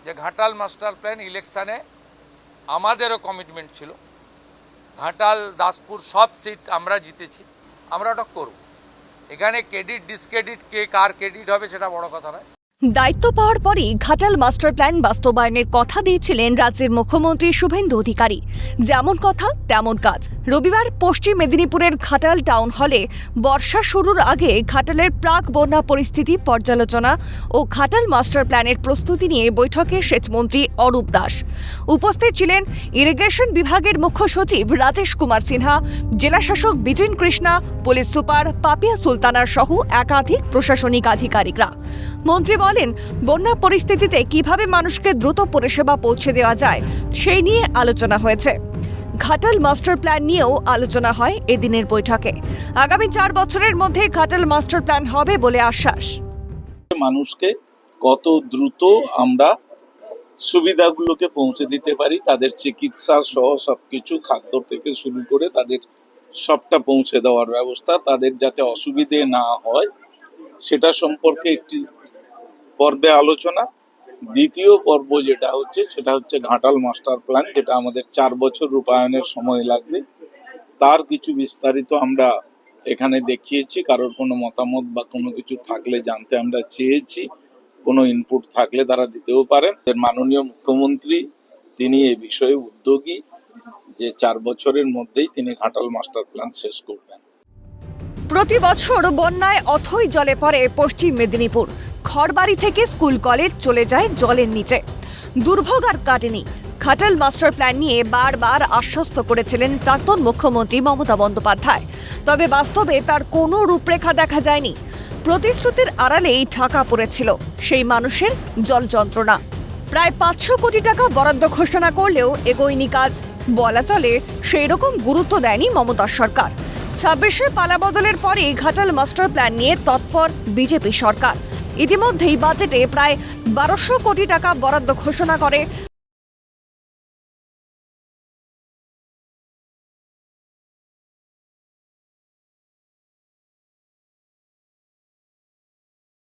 যে Ghatal master plan ইলেকশানে আমাদেরও commitment ছিল, ঘাটাল দাসপুর সব সিট আমরা জিতেছি, আমরা ওটা করব। এখানে ক্রেডিট ডিসক্রেডিট কে কার ক্রেডিট হবে সেটা বড় কথা নয়। দায়িত্ব পাওয়ার পরই ঘাটাল মাস্টার প্ল্যান বাস্তবায়নের কথা দিয়েছিলেন রাজ্যের মুখ্যমন্ত্রী শুভেন্দু অধিকারী। যেমন কথা তেমন কাজ। রবিবার পশ্চিম মেদিনীপুরের ঘাটাল টাউন হলে বর্ষা শুরুর আগে ঘাটালের প্রাক বন্যা পরিস্থিতি পর্যালোচনা ও ঘাটাল মাস্টার প্ল্যানের প্রস্তুতি নিয়ে বৈঠকে সেচমন্ত্রী অরূপ দাস। উপস্থিত ছিলেন ইরিগেশন বিভাগের মুখ্য সচিব রাজেশ কুমার সিনহা, জেলাশাসক বিজেন কৃষ্ণা, পুলিশ সুপার পাপিয়া সুলতানার সহ একাধিক প্রশাসনিক আধিকারিকরা। মন্ত্রী বলেন, বন্যা পরিস্থিতিতে কিভাবে মানুষকে দ্রুত পরিষেবা পৌঁছে দেওয়া যায় সেই নিয়ে আলোচনা হয়েছে। ঘাটাল মাস্টার প্ল্যান নিয়েও আলোচনা হয় এদিনের বৈঠকে। আগামী 4 বছরের মধ্যে ঘাটাল মাস্টার প্ল্যান হবে বলে আশ্বাস। মানুষকে কত দ্রুত আমরা সুবিধাগুলোকে পৌঁছে দিতে পারি, তাদের চিকিৎসা সহ সবকিছু, খাদ্য থেকে শুরু করে তাদের সবটা পৌঁছে দেওয়ার ব্যবস্থা, তাদের যাতে অসুবিধে না হয় সেটা সম্পর্কে একটি পর্বে আলোচনা। দ্বিতীয় পর্ব যেটা হচ্ছে সেটা হচ্ছে ঘাটাল মাস্টার প্ল্যান, যেটা আমাদের 4 বছর রূপায়ণের সময় লাগবে। তার কিছু বিস্তারিত আমরা এখানে দেখিয়েছি। কারোর কোনো মতামত বা কোনো কিছু থাকলে জানতে আমরা চেয়েছি, কোনো ইনপুট থাকলে তারা দিতেও পারেন। মাননীয় মুখ্যমন্ত্রী তিনি এ বিষয়ে উদ্যোগী যে 4 বছরের মধ্যেই তিনি ঘাটাল মাস্টার প্ল্যান শেষ করবেন। প্রতি বছর বন্যায় অথই জলে পড়ে পশ্চিম মেদিনীপুর। ঘরবাড়ি থেকে স্কুল কলেজ চলে যায় জলের নিচে। দুর্ভোগ আর কাটেনি। ঘাটাল মাস্টার প্ল্যান নিয়ে বারবার আশ্বস্ত করেছিলেন প্রাক্তন মুখ্যমন্ত্রী মমতা বন্দ্যোপাধ্যায়। তবে বাস্তবে তার কোনো রূপরেখা দেখা যায়নি। প্রতিশ্রুতির আড়ালেই ঢাকা পড়েছিল সেই মানুষের জল যন্ত্রণা। প্রায় 500 কোটি টাকা বরাদ্দ ঘোষণা করলেও এগোয়নি কাজ। বলা চলে সেই রকম গুরুত্ব দেয়নি মমতার সরকার। 26-এ পালাবদলের পরে ঘাটাল মাস্টার প্ল্যান নিয়ে তৎপর বিজেপি সরকার। ইতিমধ্যেই বাজেটে প্রায় 1200 কোটি টাকা বরাদ্দ ঘোষণা করে